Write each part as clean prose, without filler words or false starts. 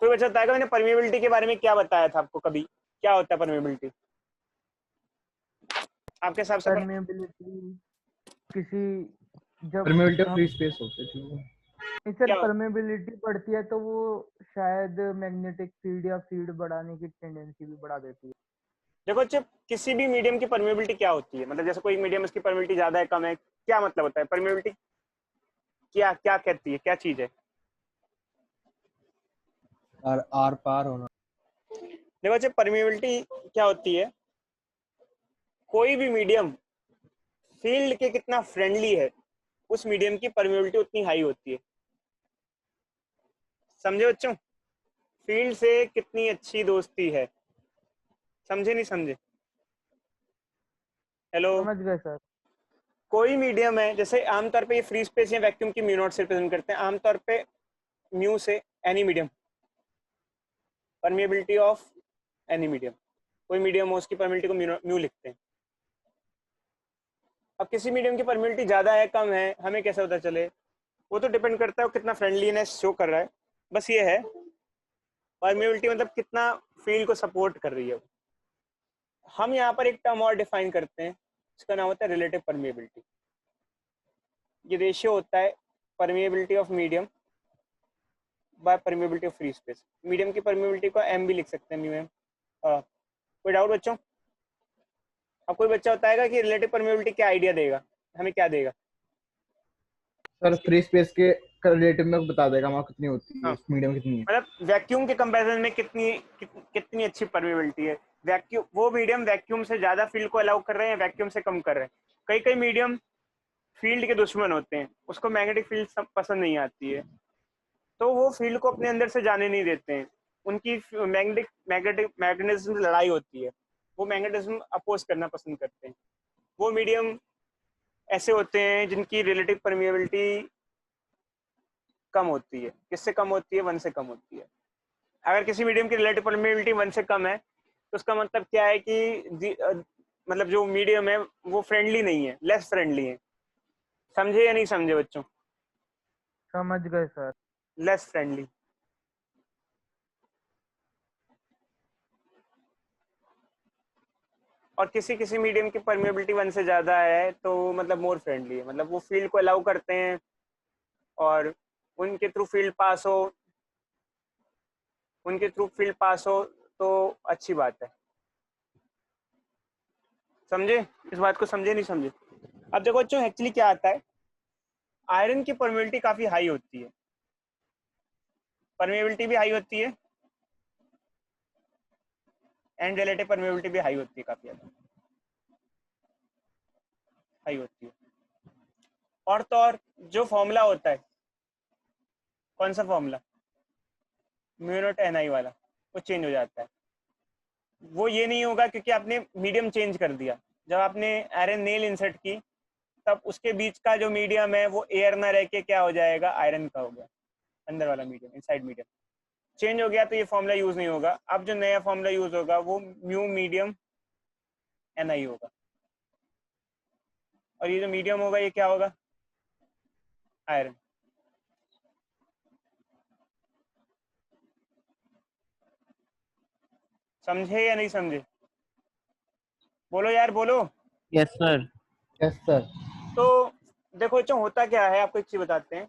कोई बच्चा बताएगा मैंने परमेबिलिटी के बारे में क्या बताया था आपको कभी? क्या होता है परमेबिलिटी आपके हिसाब से? परमेबिलिटी किसी जब परमेबिलिटी ऑफ हम फ्री स्पेस होते थे वो। सर क्या परमेबिलिटी बढ़ती है तो वो शायद मैग्नेटिक फील्ड या फील्ड बढ़ाने की टेंडेंसी भी बढ़ा देती है। देखो जब किसी भी मीडियम की परमेबिलिटी क्या होती है, मतलब जैसे कोई मीडियम उसकी परमेबिलिटी ज्यादा है कम है, क्या मतलब होता है परमेबिलिटी? क्या क्या कहती है, क्या चीज है? और आर पार होना। देखो जब परमेबिलिटी क्या होती है, कोई भी मीडियम फील्ड के कितना फ्रेंडली है उस मीडियम की परमेबिलिटी उतनी हाई होती है। समझे बच्चों? फील्ड से कितनी अच्छी दोस्ती है, समझे नहीं समझे? हेलो? समझ गए सर। कोई मीडियम है, जैसे आमतौर पे ये फ्री स्पेस या वैक्यूम की म्यू नॉट से रिप्रेजेंट करते हैं आमतौर पे, म्यू से any medium, permeability of any medium, कोई मीडियम हो उसकी परमेबिलिटी को म्यू लिखते हैं। अब किसी मीडियम की परमेबिलिटी ज्यादा है कम है हमें कैसे पता चले? वो तो डिपेंड करता है वो कितना फ्रेंडलीनेस शो कर रहा है, बस ये है। परमेबिलिटी मतलब कितना फील्ड को सपोर्ट कर रही है। हम यहाँ पर एक टर्म और डिफाइन करते हैं, इसका नाम होता है रिलेटिव परमेबिलिटी। ये रेशियो होता है permeability of medium by permeability of free space. Medium की परमेबिलिटी को एम भी लिख सकते हैं, म्यू एम। कोई डाउट बच्चों? अब कोई बच्चा बताएगा कि रिलेटिव परमेबिलिटी क्या आइडिया देगा, हमें क्या देगा? सर फ्री स्पेस के रिलेटिव में बता देगा वहाँ कितनी होती है, हाँ, मीडियम कितनी है। मतलब वैक्यूम के कंपैरिजन में कितनी अच्छी परमेबिलिटी है। वैक्यूम, वो मीडियम वैक्यूम से ज्यादा फील्ड को अलाउ कर रहे हैं, वैक्यूम से कम कर रहे हैं। कई कई मीडियम फील्ड के दुश्मन होते हैं, उसको मैग्नेटिक फील्ड पसंद नहीं आती है, तो वो फील्ड को अपने अंदर से जाने नहीं देते हैं। उनकी मैग्नेटिक मैग्नेटिक मैग्नेटिज्म लड़ाई होती है, वो मैग्नेटिज्म अपोज करना पसंद करते हैं। वो मीडियम ऐसे होते हैं जिनकी रिलेटिव परमिएबिलिटी कम होती है। किससे कम होती है? 1 से कम होती है। अगर किसी मीडियम की रिलेटिव परमिएबिलिटी 1 से कम है तो उसका मतलब क्या है कि मतलब जो मीडियम है वो फ्रेंडली नहीं है, लेस फ्रेंडली है। समझे या नहीं समझे बच्चों? समझ गए सर। Less friendly. और किसी किसी मीडियम की परमिएबिलिटी 1 से ज्यादा है तो मतलब मोर फ्रेंडली है, मतलब वो फील्ड को अलाउ करते हैं और उनके थ्रू फील्ड पास हो, उनके थ्रू फील्ड पास हो तो अच्छी बात है। समझे इस बात को? समझे नहीं समझे? अब देखो बच्चों एक्चुअली क्या आता है, आयरन की परमिएबिलिटी काफी हाई होती है, परमिएबिलिटी भी हाई होती है एंड रिलेटिव परमिएबिलिटी भी हाई होती है, काफी ज्यादा हाई होती है। और तो और जो फॉर्मूला होता है, कौन सा फॉर्मूला? म्यू नॉट एन आई वाला, वो चेंज हो जाता है। वो ये नहीं होगा क्योंकि आपने मीडियम चेंज कर दिया। जब आपने आयरन नेल इंसर्ट की तब उसके बीच का जो मीडियम है वो एयर ना रह के क्या हो जाएगा? आयरन का हो गया। अंदर वाला मीडियम, इनसाइड मीडियम चेंज हो गया तो ये फॉर्मूला यूज नहीं होगा। अब जो नया फॉर्मूला यूज होगा वो म्यू मीडियम एन आई होगा, और ये जो मीडियम होगा ये क्या होगा? आयरन। समझे या नहीं समझे? बोलो यार बोलो। Yes sir. Yes sir. तो देखो बच्चों होता क्या है, आपको एक चीज बताते हैं।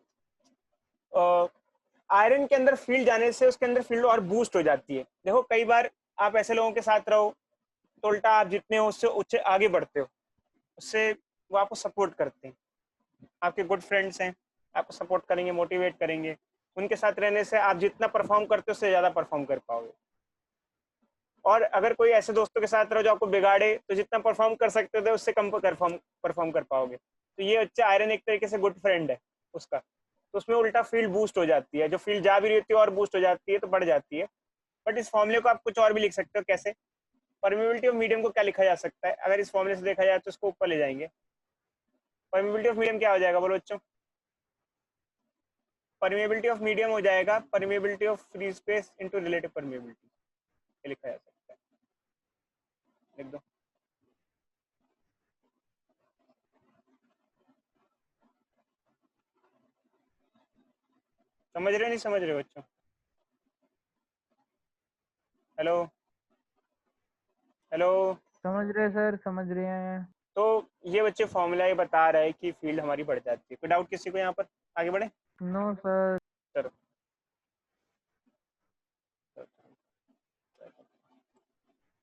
आयरन के अंदर फील्ड जाने से उसके अंदर फील्ड और बूस्ट हो जाती है। देखो कई बार आप ऐसे लोगों के साथ रहो तो उल्टा आप जितने हो उससे उससे आगे बढ़ते हो, उससे वो आपको सपोर्ट करते हैं, आपके गुड फ्रेंड्स हैं, आपको सपोर्ट करेंगे, मोटिवेट करेंगे। उनके साथ रहने से आप जितना परफॉर्म करते हो उससे ज्यादा परफॉर्म कर पाओगे। और अगर कोई ऐसे दोस्तों के साथ रहो जो आपको बिगाड़े तो जितना परफॉर्म कर सकते थे उससे कम परफॉर्म कर पाओगे। तो ये अच्छा आयरन एक तरीके से गुड फ्रेंड है उसका, तो उसमें उल्टा फील्ड बूस्ट हो जाती है, जो फील्ड जा भी रही होती है और बूस्ट हो जाती है तो बढ़ जाती है। बट इस फॉर्मूले को आप कुछ और भी लिख सकते हो। कैसे? परमिबिलिटी ऑफ मीडियम को क्या लिखा जा सकता है? अगर इस फॉर्मूले से देखा जाए तो इसको ऊपर ले जाएंगे। परमिबिलिटी ऑफ मीडियम क्या हो जाएगा बोलो बच्चों? परमिबिलिटी ऑफ मीडियम हो जाएगा permeability of free space into relative permeability, ये लिखा जा सकता है। लिख दो। समझ रहे हो नहीं समझ रहे हो बच्चों? Hello hello. समझ रहे सर, समझ रहे हैं। तो ये बच्चे फॉर्मूला ये बता रहे हैं कि फील्ड हमारी बढ़ जाती है। कोई डाउट किसी को यहाँ पर? आगे बढ़े। No sir. चलो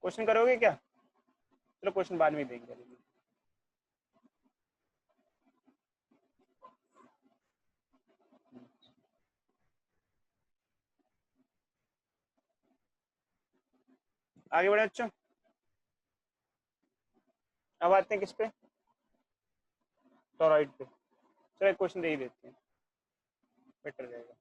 क्वेश्चन करोगे क्या? चलो क्वेश्चन बाद में देंगे। आगे बढ़े बच्चों। अब आते हैं किस पे? टॉरॉइड पे। चलो एक क्वेश्चन दे ही देते हैं, बेटर रहेगा।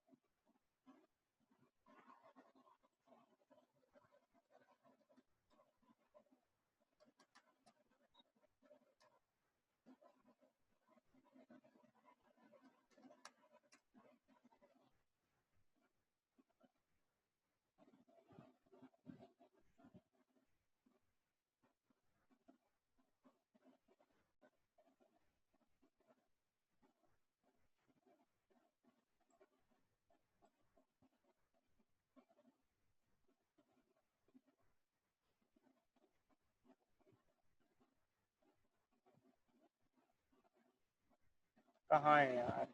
कहाँ है यार?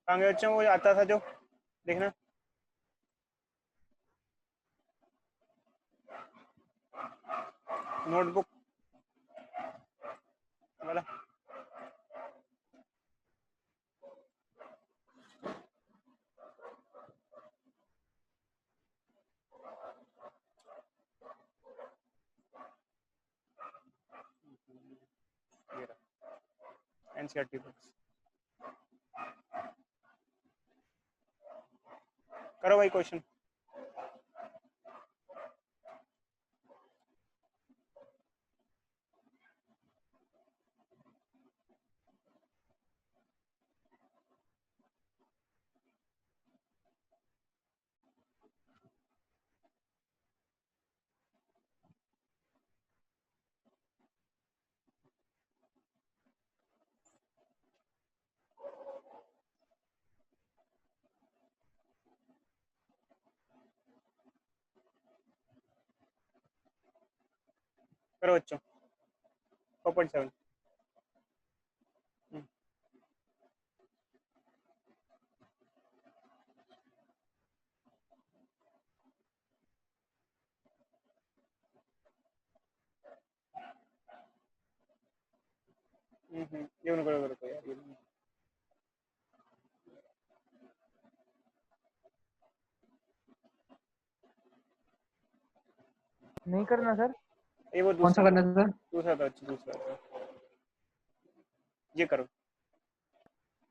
कहाँ गए बच्चों? वो आता था जो, देखना। नोटबुक वाला। NCERT books. करो भाई क्वेश्चन। करो बच्चों। 4.7। ये करो करो करो यार, ये नहीं करना सर। वो कौन सा दूसरा करना था। है सर? दूसरा था अच्छा, दूसरा था। ये करो।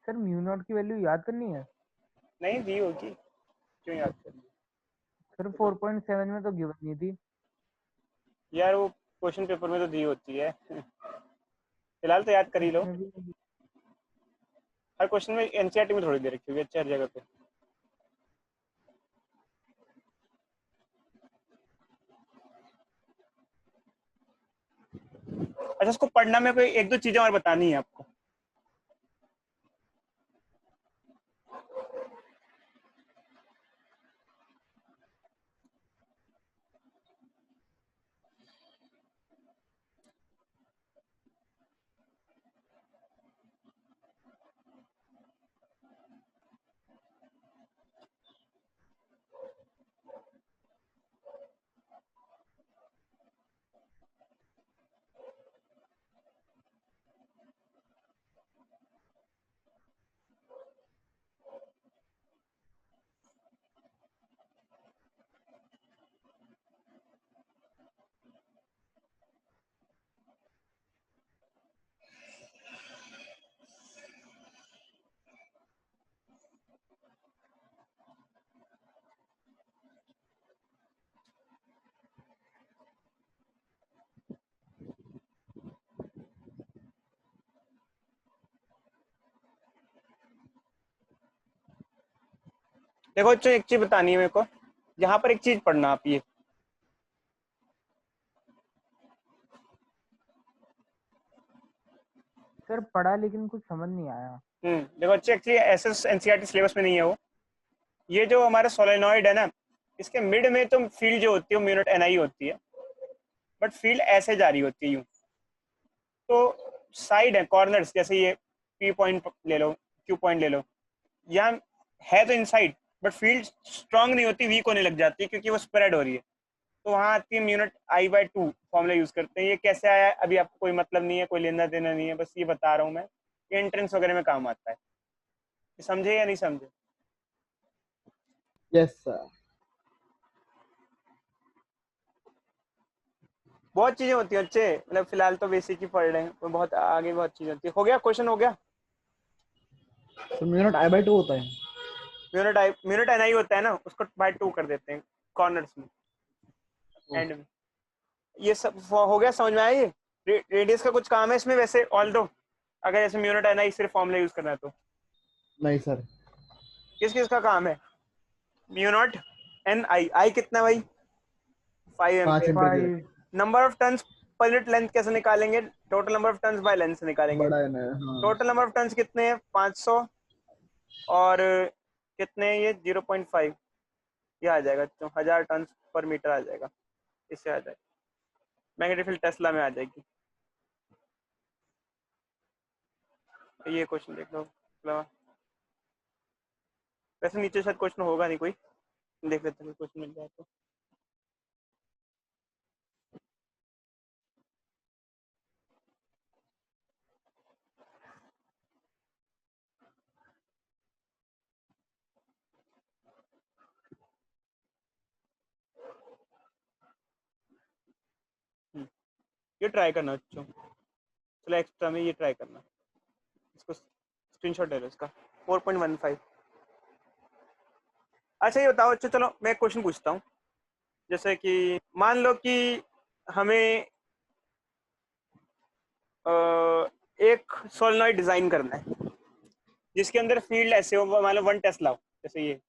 सर म्यू नॉट की वैल्यू याद करनी है। नहीं दी होगी, क्यों याद करनी? सर देखो 4.7 में तो गिवन नहीं थी। यार, वो क्वेश्चन पेपर में तो दी होती है। फिलहाल तो याद कर ही लो। इसमें भी। हर क्वेश्चन में एनसीईआरटी में थोड़ी दे रखी होगी, अच्छा हर जगह पे। अच्छा, इसको पढ़ना में कोई एक दो चीजें और बतानी है आपको। देखो बच्चों एक चीज बतानी है मेरे को, यहाँ पर एक चीज पढ़ना आप ये, सर पढ़ा लेकिन कुछ समझ नहीं आया। देखो बच्चे एक्चुअली ऐसे एनसीईआरटी सिलेबस में नहीं है वो। ये जो हमारा सोलेनॉइड है ना, इसके मिड में तो फील्ड जो होती है वो म्यूनिट एनआई होती है, बट फील्ड ऐसे जारी होती है यूं। तो साइड है कॉर्नर्स, जैसे ये पी पॉइंट ले लो, क्यू पॉइंट ले लो, यहाँ है तो इनसाइड, बट फील्ड स्ट्रांग नहीं होती, वीक होने लग जाती है क्योंकि वो स्प्रेड हो रही है। तो वहाँ आती है म्यूनिट I/2 फॉर्मूला यूज करते हैं। ये कैसे आया है अभी आपको कोई मतलब नहीं है, कोई लेना देना नहीं है, बस ये बता रहा हूँ मैं, ये एंट्रेंस वगैरह में काम आता है। समझे या नहीं समझे? Yes sir. बहुत चीजें होती है बच्चे, मतलब फिलहाल तो बेसिक ही पढ़ रहे हैं, तो बहुत आगे बहुत चीजें होती है। हो गया क्वेश्चन, हो गया। तो म्यूनिट I/2 होता है। म्यूनिट एनआई होता है ना, उसको बाय 2 कर देते हैं कॉर्नर्स में, एंड में। ये सब हो गया, समझ में आया ये? रेडियस का कुछ काम है इसमें वैसे, ऑल दो अगर जैसे म्यूनिट एनआई सिर्फ फॉर्मूला यूज करना है तो नहीं सर। किस किस का काम है? म्यूनॉट एन आई, आई कितना भाई? 5 5 एम्पियर। एम्पियर की है। 5। Number of turns per unit length कैसे निकालेंगे? Total number of turns by length से निकालेंगे। बड़ा है ना, हाँ। टोटल नंबर ऑफ टन्स कितने हैं? 500, और कितने हैं ये? 0.5। ये आ जाएगा तो 1000 टन पर मीटर आ जाएगा, इससे आ जाएगा। मैग्नेटिक फील्ड टेस्ला में आ जाएगी। ये क्वेश्चन देख लो। वैसे नीचे शायद क्वेश्चन होगा नहीं कोई, देख लेते हैं क्वेश्चन मिल जाए तो। ये ट्राई करना बच्चों, चलो एक्स्ट्रा में ये ट्राई करना, इसको स्क्रीनशॉट ले लो इसका। 4.15। अच्छा ये बताओ बच्चों, चलो मैं एक क्वेश्चन पूछता हूँ। जैसे कि मान लो कि हमें एक सोलेनॉइड डिजाइन करना है जिसके अंदर फील्ड ऐसे हो, मान लो 1 टेस्ला हो, जैसे ये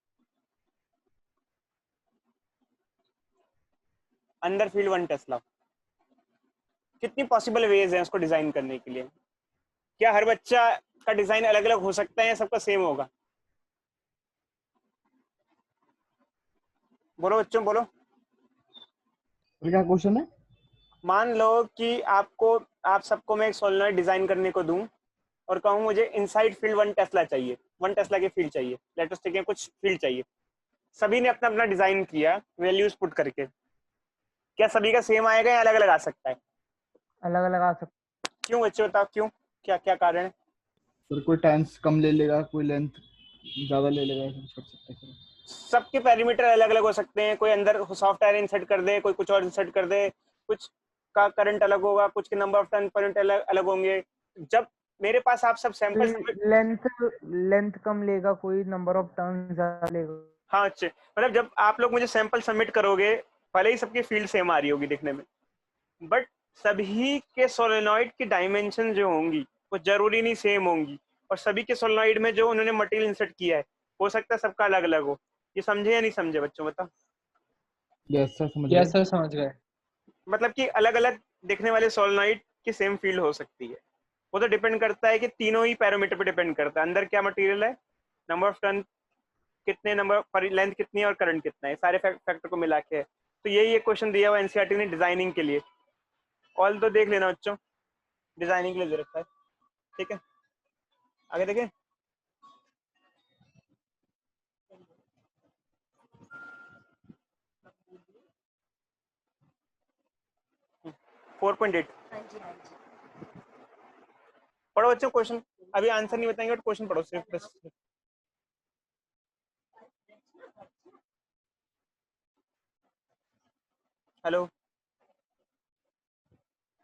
अंदर फील्ड 1 टेस्ला। कितनी पॉसिबल वेज है उसको डिजाइन करने के लिए? क्या हर बच्चा का डिजाइन अलग अलग हो सकता है या सबका सेम होगा? बोलो बच्चों बोलो। तो क्या क्वेश्चन है? मान लो कि आप सबको मैं एक सोलेनॉइड डिजाइन करने को दूं और कहूं मुझे इनसाइड फील्ड 1 टेस्ला चाहिए, 1 टेस्ला की फील्ड चाहिए, लेट्स टेक कुछ फील्ड चाहिए। सभी ने अपना अपना डिजाइन किया वैल्यूज पुट करके, क्या सभी का सेम आएगा या अलग अलग आ सकता है? अलग अलग आ सकता। क्यों बच्चे बताओ क्यों, क्या क्या कारण है? सर कोई टेंस कम ले लेगा, कोई लेंथ ज्यादा ले लेगा, ऐसा कुछ कर सकते हैं सर। सबके पैरामीटर अलग अलग हो सकते हैं, कोई अंदर सॉफ्ट आयरन इंसर्ट कर दे, कोई कुछ और इंसर्ट कर दे, कुछ का करंट अलग होगा, कुछ के number of turn per unit अलग अलग होंगे। जब मेरे पास आप सब सैंपल सबमिट, लेंथ लेंथ कम लेगा कोई, नंबर ऑफ टर्न ज्यादा लेगा। हाँ अच्छे, मतलब जब आप लोग मुझे सैंपल सबमिट करोगे, भले ही सबकी फील्ड सेम आ रही होगी दिखने में, बट सभी के सोलेनॉइड की डायमेंशन जो होंगी वो जरूरी नहीं सेम होंगी, और सभी के सोलेनॉइड में जो उन्होंने मटेरियल इंसर्ट किया है हो सकता है सबका अलग अलग हो। ये समझे या नहीं समझे बच्चों, बताओ? यस सर, समझ यस गए। सर समझ गए। मतलब कि अलग अलग दिखने वाले सोलेनॉइड की सेम फील्ड हो सकती है। वो तो डिपेंड करता है कि तीनों ही पैरामीटर पे डिपेंड करता है, अंदर क्या मटेरियल है, नंबर ऑफ टर्न कितने, नंबर पर लेंथ कितनी है, और करंट कितना है, सारे फैक्टर को मिला के है। तो यही एक क्वेश्चन दिया हुआ एनसीईआरटी ने डिजाइनिंग के लिए। ऑल तो देख लेना बच्चों, डिजाइनिंग के लिए दे रखा है, ठीक है? आगे देखें। 4.8 पढ़ो बच्चों क्वेश्चन, अभी आंसर नहीं बताएंगे बट क्वेश्चन पढ़ो सिर्फ बस। Hello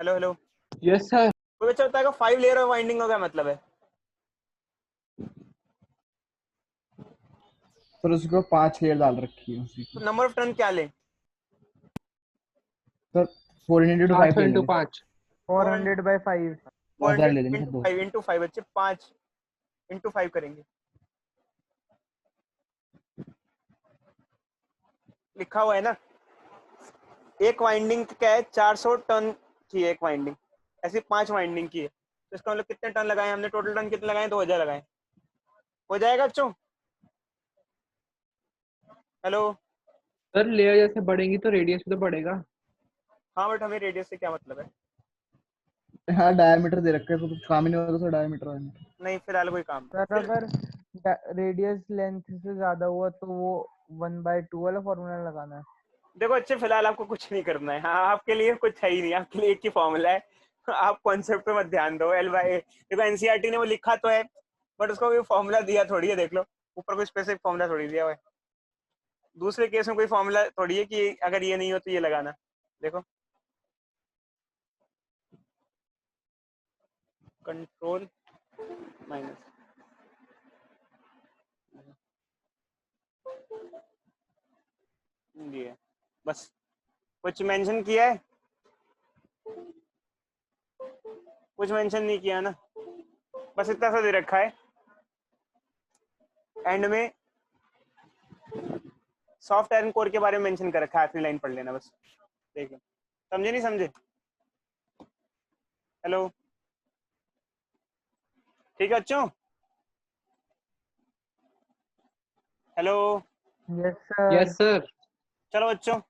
hello hello, yes sir. कोई बच्चा बताएगा 5 लेयर ऑफ वाइंडिंग का क्या मतलब है? सर उसको 5 लेयर डाल रखी है उसी तो की। नंबर ऑफ टर्न क्या लें? सर 400 800 ले इंटू लेंगे। 5। 400/5। 1000 ले 400 लेंगे सर, इंटू दो। 5 इंटू 5 बच्चे, 5 इंटू 5 करेंगे। लिखा हुआ है ना, एक वाइंडिंग क्या है 400 टन की है एक वाइंडिंग, ऐसी 5 वाइंडिंग की है, तो इसका मतलब कितने टन लगाए हमने, टोटल टन कितने लगाए, 2000 लगाए, हो जाएगा बच्चों? हेलो। सर लेयर जैसे बढ़ेंगी तो रेडियस भी तो बढ़ेगा। हाँ बट हमें रेडियस से क्या मतलब है? हाँ डायमीटर दे रखा है तो कुछ काम ही नहीं होगा तो डायमीटर वायमीटर। नहीं फिलहाल कोई काम सर अगर रेडियस लेंथ से ज्यादा हुआ तो वो 1/2 वाला फॉर्मूला लगाना है। देखो अच्छे फिलहाल आपको कुछ नहीं करना है, हाँ आपके लिए कुछ है ही नहीं, आपके लिए एक ही फॉर्मूला है, आप कॉन्सेप्ट पे मत ध्यान दो, L/A। देखो एनसीईआरटी ने वो लिखा तो है बट उसका कोई फॉर्मूला दिया थोड़ी है, देख लो ऊपर कोई स्पेसिफिक फॉर्मूला थोड़ी दिया हुआ है, दूसरे केस में कोई फॉर्मूला थोड़ी है कि अगर ये नहीं हो तो ये लगाना, देखो कंट्रोल माइनस, ये बस, कुछ मेंशन किया है, कुछ मेंशन नहीं किया ना, बस इतना सा दे रखा है, एंड में सॉफ्ट आयरन कोर के बारे में मेंशन कर रखा है, आखिरी लाइन पढ़ लेना बस, ठीक है, समझे नहीं समझे? हेलो, ठीक है बच्चों? Hello. Yes sir. Yes sir. चलो बच्चों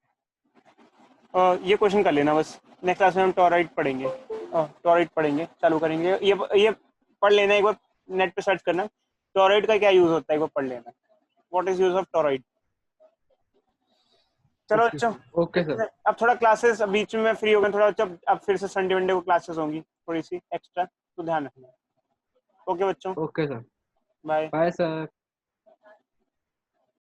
ये क्वेश्चन कर लेना बस, नेक्स्ट क्लास में हम टोरॉइड पढ़ेंगे, टोरॉइड पढ़ेंगे, चालू करेंगे, ये पढ़ लेना एक बार, नेट पे सर्च करना टोरॉइड का क्या यूज होता है, एक बार पढ़ लेना, what is use of toroid. चलो ओके बच्चों, सर। Okay sir. अब थोड़ा क्लासेस बीच में फ्री हो गए थोड़ा बच्चों, अब फिर से संडे वनडे को क्लासेस होंगी थोड़ी सी एक्स्ट्रा, तो ध्यान रखना। ओके बच्चों, okay sir. Bye. Bye sir.